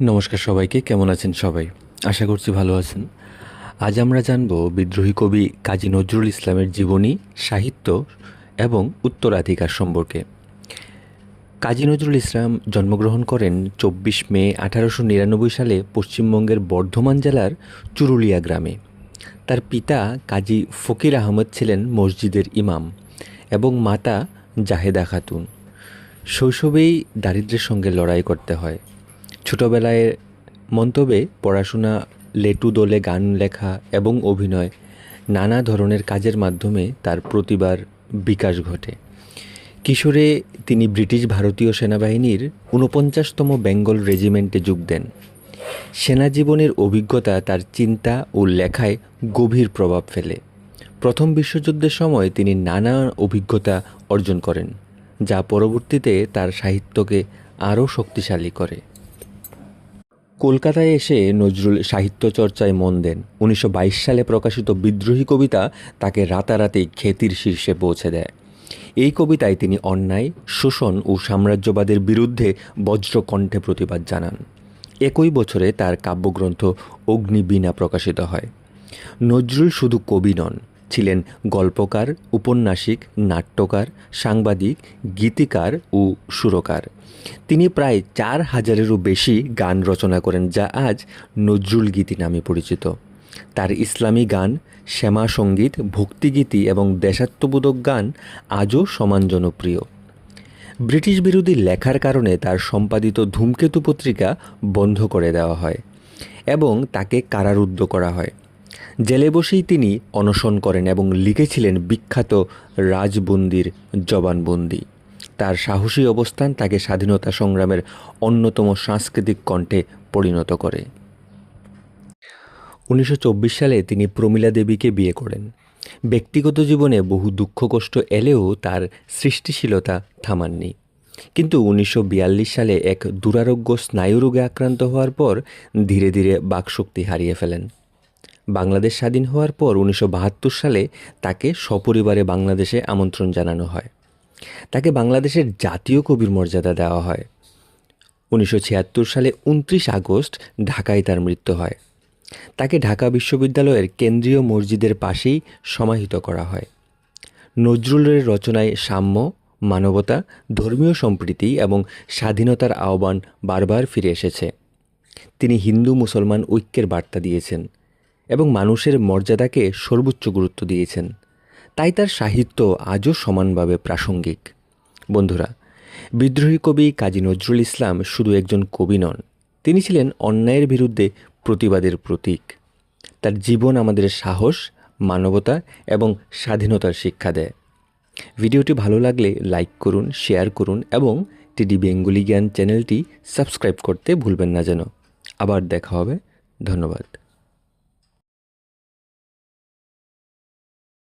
নমস্কার সবাইকে, কেমন আছেন সবাই? আশা করছি ভালো আছেন। আজ আমরা জানব বিদ্রোহী কবি কাজী নজরুল ইসলামের জীবনী, সাহিত্য এবং উত্তরাধিকার সম্পর্কে। কাজী নজরুল ইসলাম জন্মগ্রহণ করেন 24 মে 1899 সালে পশ্চিমবঙ্গের বর্ধমান জেলার চুরুলিয়া গ্রামে। তার পিতা কাজী ফকির আহমদ ছিলেন মসজিদের ইমাম এবং মাতা জাহেদা খাতুন। শৈশবেই দারিদ্র্যের সঙ্গে লড়াই করতে হয়। ছোটবেলায় মন্তব্যে পড়াশোনা, লেটু দলে গান লেখা এবং অভিনয় নানা ধরনের কাজের মাধ্যমে তার প্রতিভার বিকাশ ঘটে। কিশোরে তিনি ব্রিটিশ ভারতীয় সেনাবাহিনীর 49তম বেঙ্গল রেজিমেন্টে যোগ দেন। সেনা জীবনের অভিজ্ঞতা তার চিন্তা ও লেখায় গভীর প্রভাব ফেলে। প্রথম বিশ্বযুদ্ধের সময় তিনি নানা অভিজ্ঞতা অর্জন করেন, যা পরবর্তীতে তার সাহিত্যকে আরও শক্তিশালী করে। কলকাতায় এসে নজরুল সাহিত্য চর্চায় মন দেন। 1922 সালে প্রকাশিত বিদ্রোহী কবিতা তাকে রাতারাতি খ্যাতির শীর্ষে পৌঁছে দেয়। এই কবিতায় তিনি অন্যায়, শোষণ ও সাম্রাজ্যবাদের বিরুদ্ধে বজ্রকণ্ঠে প্রতিবাদ জানান। একই বছরে তার কাব্যগ্রন্থ অগ্নিবীণা প্রকাশিত হয়। নজরুল শুধু কবি নন, ছিলেন গল্পকার, উপন্যাসিক, নাট্যকার, সাংবাদিক, গীতিকার ও সুরকার। তিনি প্রায় 4000-এরও বেশি গান রচনা করেন, যা আজ নজরুল গীতি নামে পরিচিত। তার ইসলামী গান, শ্যামা সঙ্গীত, ভক্তিগীতি এবং দেশাত্মবোধক গান আজও সমান জনপ্রিয়। ব্রিটিশ বিরোধী লেখার কারণে তার সম্পাদিত ধূমকেতু পত্রিকা বন্ধ করে দেওয়া হয় এবং তাকে কারারুদ্ধ করা হয়। জেলে বসেই তিনি অনশন করেন এবং লিখেছিলেন বিখ্যাত রাজবন্দির জবানবন্দি। তার সাহসী অবস্থান তাকে স্বাধীনতা সংগ্রামের অন্যতম সাংস্কৃতিক কণ্ঠে পরিণত করে। 1924 সালে তিনি প্রমীলা দেবীকে বিয়ে করেন। ব্যক্তিগত জীবনে বহু দুঃখ কষ্ট এলেও তার সৃষ্টিশীলতা থামাননি। কিন্তু 1942 সালে এক দুরারোগ্য স্নায়ুরোগে আক্রান্ত হওয়ার পর ধীরে ধীরে বাকশক্তি হারিয়ে ফেলেন। বাংলাদেশ স্বাধীন হওয়ার পর 1972 সালে তাকে সপরিবারে বাংলাদেশে আমন্ত্রণ জানানো হয়। তাকে বাংলাদেশের জাতীয় কবির মর্যাদা দেওয়া হয়। 1976 সালে 29 আগস্ট ঢাকায় তার মৃত্যু হয়। তাকে ঢাকা বিশ্ববিদ্যালয়ের কেন্দ্রীয় মসজিদের পাশেই সমাহিত করা হয়। নজরুলের রচনায় সাম্য, মানবতা, ধর্মীয় সম্প্রীতি এবং স্বাধীনতার আহ্বান বারবার ফিরে এসেছে। তিনি হিন্দু মুসলমান ঐক্যের বার্তা দিয়েছেন এবং মানুষের মর্যাদাকে সর্বোচ্চ গুরুত্ব দিয়েছেন। তাই তার সাহিত্য আজও সমানভাবে প্রাসঙ্গিক। বন্ধুরা, বিদ্রোহী কবি কাজী নজরুল ইসলাম শুধু একজন কবি নন, তিনি ছিলেন অন্যায়ের বিরুদ্ধে প্রতিবাদের প্রতীক। তার জীবন আমাদের সাহস, মানবতা এবং স্বাধীনতার শিক্ষা দেয়। ভিডিওটি ভালো লাগলে লাইক করুন, শেয়ার করুন এবং টিডি বেঙ্গলি জ্ঞান চ্যানেলটি সাবস্ক্রাইব করতে ভুলবেন না যেন। আবার দেখা হবে। ধন্যবাদ।